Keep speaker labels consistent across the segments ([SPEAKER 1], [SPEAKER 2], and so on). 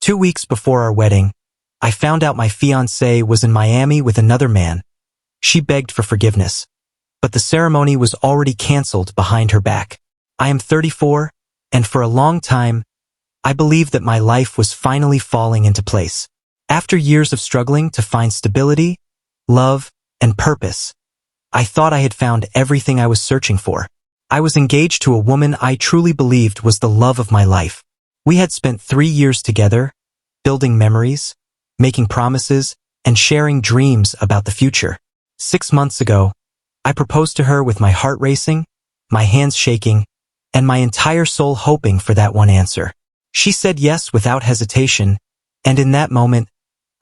[SPEAKER 1] 2 weeks before our wedding, I found out my fiancée was in Miami with another man. She begged for forgiveness, but the ceremony was already canceled behind her back. I am 34, and for a long time, I believed that my life was finally falling into place. After years of struggling to find stability, love, and purpose, I thought I had found everything I was searching for. I was engaged to a woman I truly believed was the love of my life. We had spent 3 years together, building memories, making promises, and sharing dreams about the future. 6 months ago, I proposed to her with my heart racing, my hands shaking, and my entire soul hoping for that one answer. She said yes without hesitation, and in that moment,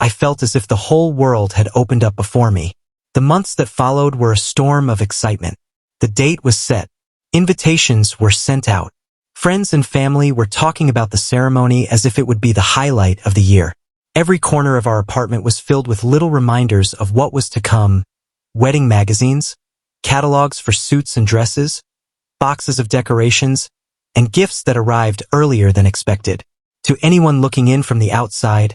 [SPEAKER 1] I felt as if the whole world had opened up before me. The months that followed were a storm of excitement. The date was set. Invitations were sent out. Friends and family were talking about the ceremony as if it would be the highlight of the year. Every corner of our apartment was filled with little reminders of what was to come: wedding magazines, catalogs for suits and dresses, boxes of decorations, and gifts that arrived earlier than expected. To anyone looking in from the outside,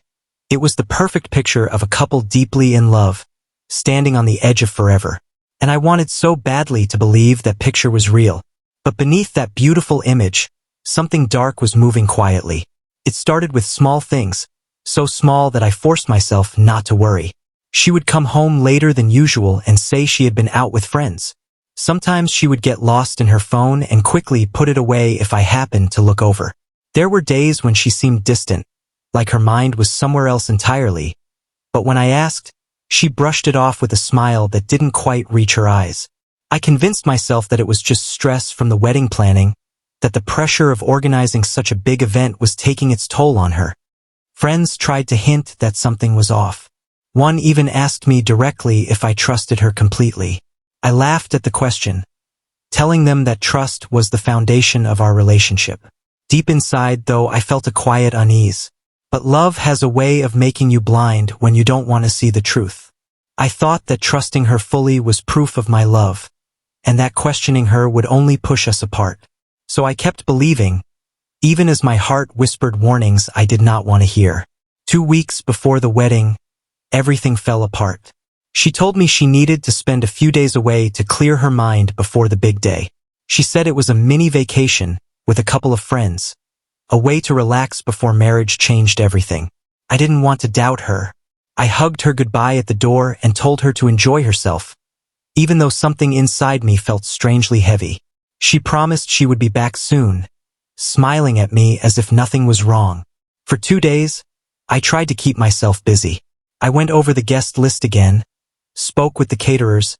[SPEAKER 1] it was the perfect picture of a couple deeply in love, standing on the edge of forever. And I wanted so badly to believe that picture was real. But beneath that beautiful image, something dark was moving quietly. It started with small things, so small that I forced myself not to worry. She would come home later than usual and say she had been out with friends. Sometimes she would get lost in her phone and quickly put it away if I happened to look over. There were days when she seemed distant, like her mind was somewhere else entirely. But when I asked, she brushed it off with a smile that didn't quite reach her eyes. I convinced myself that it was just stress from the wedding planning, that the pressure of organizing such a big event was taking its toll on her. Friends tried to hint that something was off. One even asked me directly if I trusted her completely. I laughed at the question, telling them that trust was the foundation of our relationship. Deep inside, though, I felt a quiet unease. But love has a way of making you blind when you don't want to see the truth. I thought that trusting her fully was proof of my love, and that questioning her would only push us apart. So I kept believing, even as my heart whispered warnings I did not want to hear. 2 weeks before the wedding, everything fell apart. She told me she needed to spend a few days away to clear her mind before the big day. She said it was a mini vacation with a couple of friends, a way to relax before marriage changed everything. I didn't want to doubt her. I hugged her goodbye at the door and told her to enjoy herself, even though something inside me felt strangely heavy. She promised she would be back soon, smiling at me as if nothing was wrong. For 2 days, I tried to keep myself busy. I went over the guest list again, spoke with the caterers,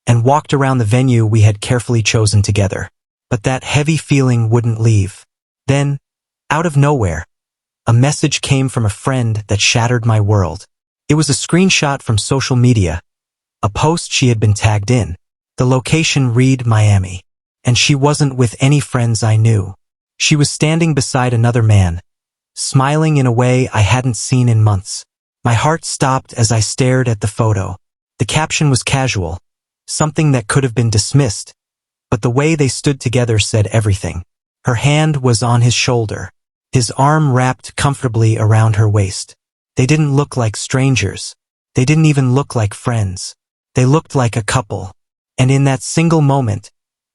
[SPEAKER 1] and walked around the venue we had carefully chosen together. But that heavy feeling wouldn't leave. Then, out of nowhere, a message came from a friend that shattered my world. It was a screenshot from social media, a post she had been tagged in. The location read Miami, and she wasn't with any friends I knew. She was standing beside another man, smiling in a way I hadn't seen in months. My heart stopped as I stared at the photo. The caption was casual, something that could have been dismissed, but the way they stood together said everything. Her hand was on his shoulder, his arm wrapped comfortably around her waist. They didn't look like strangers. They didn't even look like friends. They looked like a couple. And in that single moment,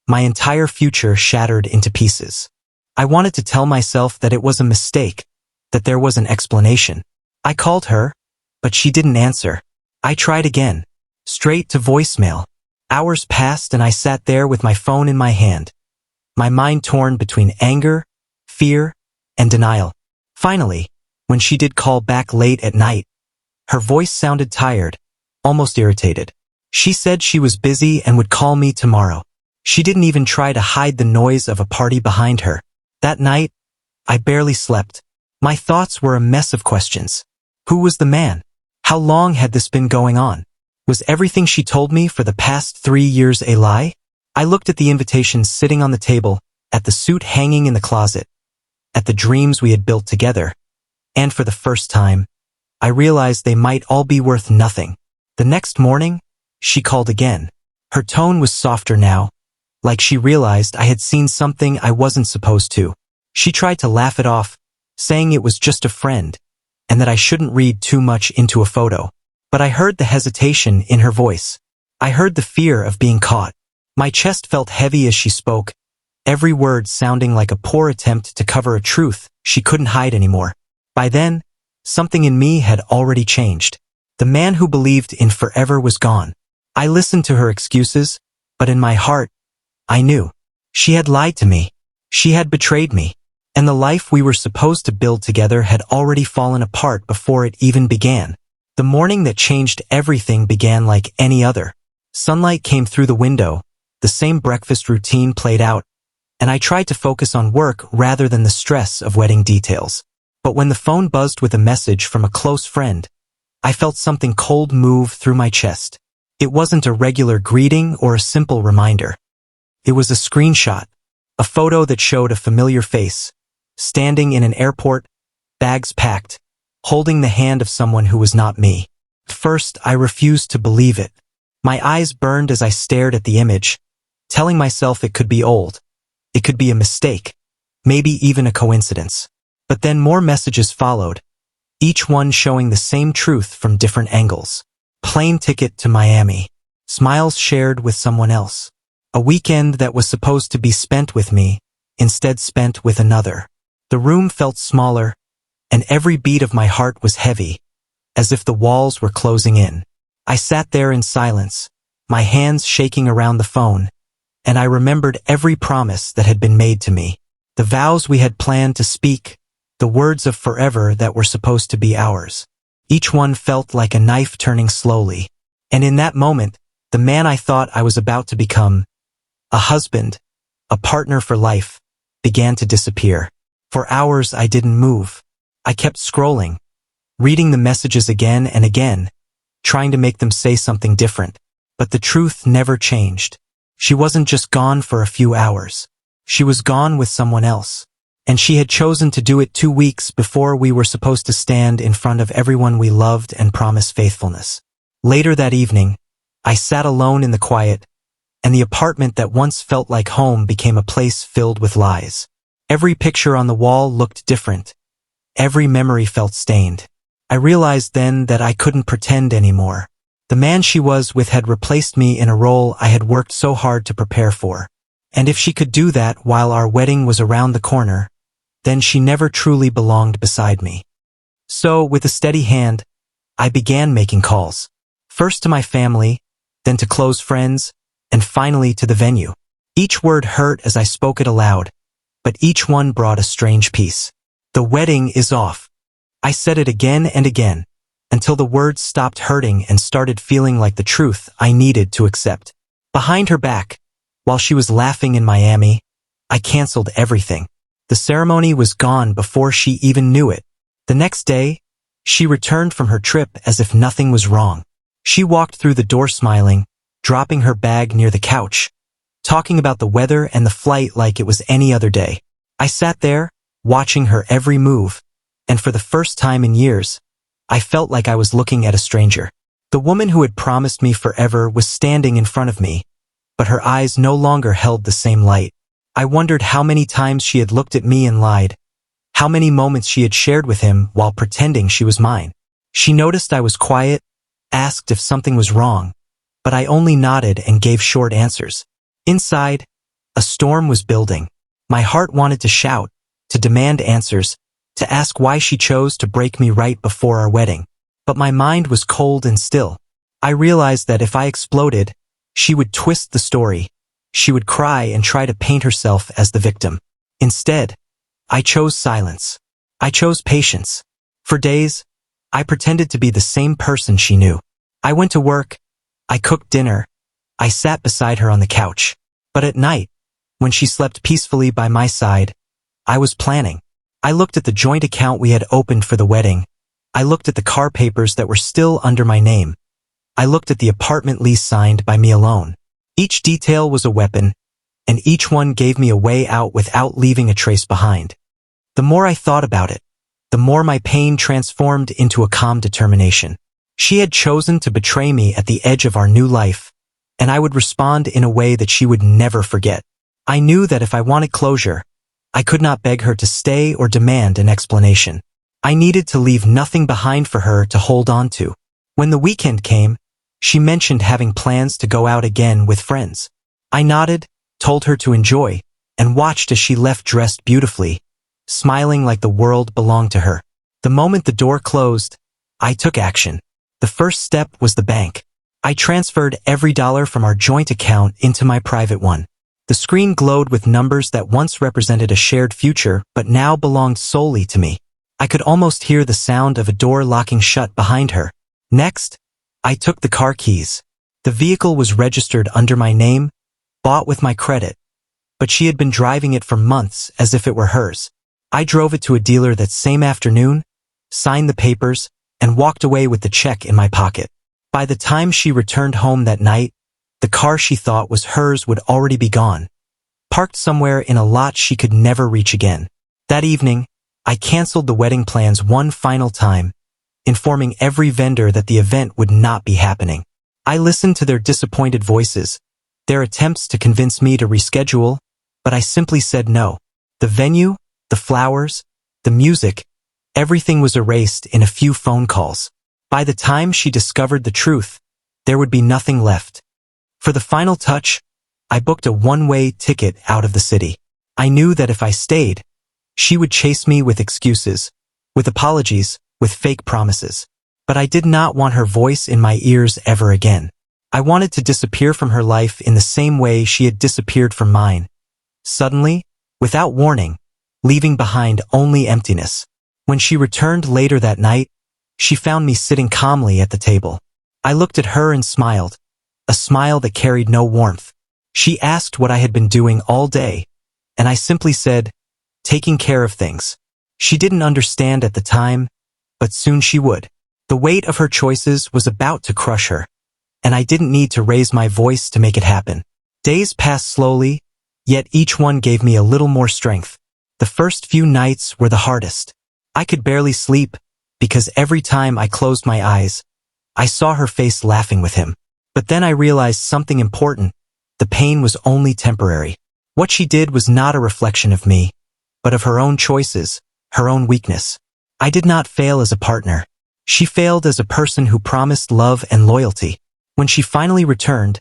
[SPEAKER 1] my entire future shattered into pieces. I wanted to tell myself that it was a mistake, that there was an explanation. I called her, but she didn't answer. I tried again, straight to voicemail. Hours passed and I sat there with my phone in my hand, my mind torn between anger, fear, and denial. Finally, when she did call back late at night, her voice sounded tired, almost irritated. She said she was busy and would call me tomorrow. She didn't even try to hide the noise of a party behind her. That night, I barely slept. My thoughts were a mess of questions. Who was the man? How long had this been going on? Was everything she told me for the past 3 years a lie? I looked at the invitations sitting on the table, at the suit hanging in the closet, at the dreams we had built together, and for the first time, I realized they might all be worth nothing. The next morning, she called again. Her tone was softer now, like she realized I had seen something I wasn't supposed to. She tried to laugh it off, saying it was just a friend, and that I shouldn't read too much into a photo. But I heard the hesitation in her voice. I heard the fear of being caught. My chest felt heavy as she spoke, every word sounding like a poor attempt to cover a truth she couldn't hide anymore. By then, something in me had already changed. The man who believed in forever was gone. I listened to her excuses, but in my heart, I knew. She had lied to me. She had betrayed me. And the life we were supposed to build together had already fallen apart before it even began. The morning that changed everything began like any other. Sunlight came through the window, the same breakfast routine played out, and I tried to focus on work rather than the stress of wedding details. But when the phone buzzed with a message from a close friend, I felt something cold move through my chest. It wasn't a regular greeting or a simple reminder. It was a screenshot, a photo that showed a familiar face, standing in an airport, bags packed, holding the hand of someone who was not me. First, I refused to believe it. My eyes burned as I stared at the image, telling myself it could be old. It could be a mistake, maybe even a coincidence. But then more messages followed, each one showing the same truth from different angles. Plane ticket to Miami. Smiles shared with someone else. A weekend that was supposed to be spent with me, instead spent with another. The room felt smaller, and every beat of my heart was heavy, as if the walls were closing in. I sat there in silence, my hands shaking around the phone, and I remembered every promise that had been made to me. The vows we had planned to speak, the words of forever that were supposed to be ours. Each one felt like a knife turning slowly. And in that moment, the man I thought I was about to become, a husband, a partner for life, began to disappear. For hours I didn't move. I kept scrolling, reading the messages again and again, trying to make them say something different. But the truth never changed. She wasn't just gone for a few hours. She was gone with someone else. And she had chosen to do it 2 weeks before we were supposed to stand in front of everyone we loved and promise faithfulness. Later that evening, I sat alone in the quiet, and the apartment that once felt like home became a place filled with lies. Every picture on the wall looked different. Every memory felt stained. I realized then that I couldn't pretend anymore. The man she was with had replaced me in a role I had worked so hard to prepare for. And if she could do that while our wedding was around the corner, then she never truly belonged beside me. So, with a steady hand, I began making calls. First to my family, then to close friends, and finally to the venue. Each word hurt as I spoke it aloud, but each one brought a strange peace. The wedding is off. I said it again and again, until the words stopped hurting and started feeling like the truth I needed to accept. Behind her back, while she was laughing in Miami, I canceled everything. The ceremony was gone before she even knew it. The next day, she returned from her trip as if nothing was wrong. She walked through the door smiling, dropping her bag near the couch, talking about the weather and the flight like it was any other day. I sat there, watching her every move, and for the first time in years, I felt like I was looking at a stranger. The woman who had promised me forever was standing in front of me, but her eyes no longer held the same light. I wondered how many times she had looked at me and lied, how many moments she had shared with him while pretending she was mine. She noticed I was quiet, asked if something was wrong, but I only nodded and gave short answers. Inside, a storm was building. My heart wanted to shout, to demand answers, to ask why she chose to break me right before our wedding. But my mind was cold and still. I realized that if I exploded, she would twist the story. She would cry and try to paint herself as the victim. Instead, I chose silence. I chose patience. For days, I pretended to be the same person she knew. I went to work. I cooked dinner. I sat beside her on the couch. But at night, when she slept peacefully by my side, I was planning. I looked at the joint account we had opened for the wedding. I looked at the car papers that were still under my name. I looked at the apartment lease signed by me alone. Each detail was a weapon, and each one gave me a way out without leaving a trace behind. The more I thought about it, the more my pain transformed into a calm determination. She had chosen to betray me at the edge of our new life, and I would respond in a way that she would never forget. I knew that if I wanted closure, I could not beg her to stay or demand an explanation. I needed to leave nothing behind for her to hold on to. When the weekend came, she mentioned having plans to go out again with friends. I nodded, told her to enjoy, and watched as she left dressed beautifully, smiling like the world belonged to her. The moment the door closed, I took action. The first step was the bank. I transferred every dollar from our joint account into my private one. The screen glowed with numbers that once represented a shared future but now belonged solely to me. I could almost hear the sound of a door locking shut behind her. Next, I took the car keys. The vehicle was registered under my name, bought with my credit, but she had been driving it for months as if it were hers. I drove it to a dealer that same afternoon, signed the papers, and walked away with the check in my pocket. By the time she returned home that night, the car she thought was hers would already be gone, parked somewhere in a lot she could never reach again. That evening, I canceled the wedding plans one final time, informing every vendor that the event would not be happening. I listened to their disappointed voices, their attempts to convince me to reschedule, but I simply said no. The venue, the flowers, the music, everything was erased in a few phone calls. By the time she discovered the truth, there would be nothing left. For the final touch, I booked a one-way ticket out of the city. I knew that if I stayed, she would chase me with excuses, with apologies, with fake promises. But I did not want her voice in my ears ever again. I wanted to disappear from her life in the same way she had disappeared from mine. Suddenly, without warning, leaving behind only emptiness. When she returned later that night, she found me sitting calmly at the table. I looked at her and smiled, a smile that carried no warmth. She asked what I had been doing all day, and I simply said, taking care of things. She didn't understand at the time, but soon she would. The weight of her choices was about to crush her, and I didn't need to raise my voice to make it happen. Days passed slowly, yet each one gave me a little more strength. The first few nights were the hardest. I could barely sleep, because every time I closed my eyes, I saw her face laughing with him. But then I realized something important. The pain was only temporary. What she did was not a reflection of me, but of her own choices, her own weakness. I did not fail as a partner. She failed as a person who promised love and loyalty. When she finally returned,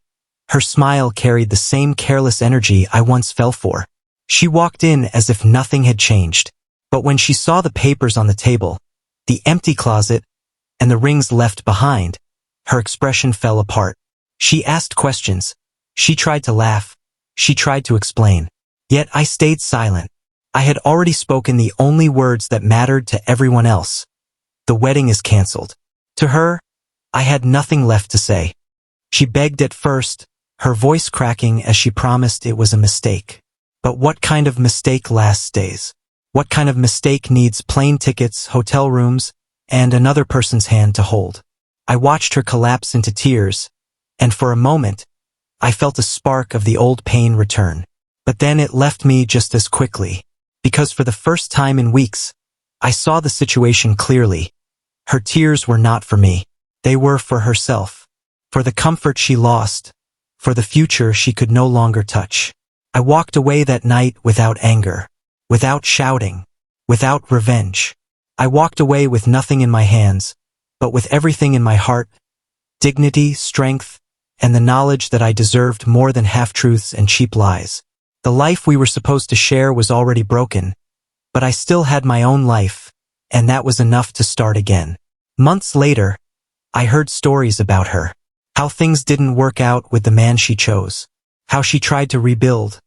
[SPEAKER 1] her smile carried the same careless energy I once fell for. She walked in as if nothing had changed. But when she saw the papers on the table, the empty closet, and the rings left behind, her expression fell apart. She asked questions. She tried to laugh. She tried to explain. Yet I stayed silent. I had already spoken the only words that mattered to everyone else. The wedding is canceled. To her, I had nothing left to say. She begged at first, her voice cracking as she promised it was a mistake. But what kind of mistake lasts days? What kind of mistake needs plane tickets, hotel rooms, and another person's hand to hold? I watched her collapse into tears, and for a moment, I felt a spark of the old pain return. But then it left me just as quickly, because for the first time in weeks, I saw the situation clearly. Her tears were not for me. They were for herself, for the comfort she lost, for the future she could no longer touch. I walked away that night without anger, without shouting, without revenge. I walked away with nothing in my hands, but with everything in my heart, dignity, strength, and the knowledge that I deserved more than half-truths and cheap lies. The life we were supposed to share was already broken, but I still had my own life, and that was enough to start again. Months later, I heard stories about her, how things didn't work out with the man she chose, how she tried to rebuild,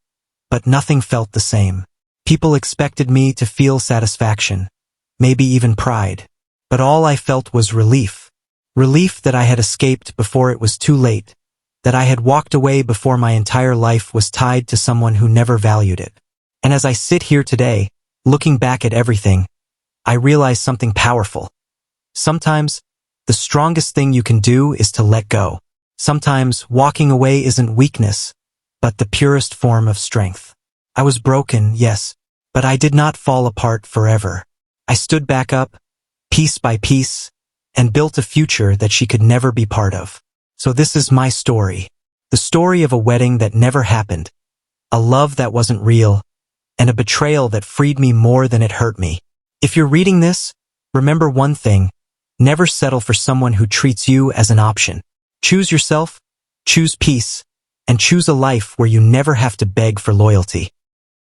[SPEAKER 1] but nothing felt the same. People expected me to feel satisfaction, maybe even pride, but all I felt was relief. Relief that I had escaped before it was too late, that I had walked away before my entire life was tied to someone who never valued it. And as I sit here today, looking back at everything, I realize something powerful. Sometimes, the strongest thing you can do is to let go. Sometimes, walking away isn't weakness, but the purest form of strength. I was broken, yes, but I did not fall apart forever. I stood back up, piece by piece, and built a future that she could never be part of. So this is my story. The story of a wedding that never happened, a love that wasn't real, and a betrayal that freed me more than it hurt me. If you're reading this, Remember one thing, never settle for someone who treats you as an option. Choose yourself, choose peace, and choose a life where you never have to beg for loyalty.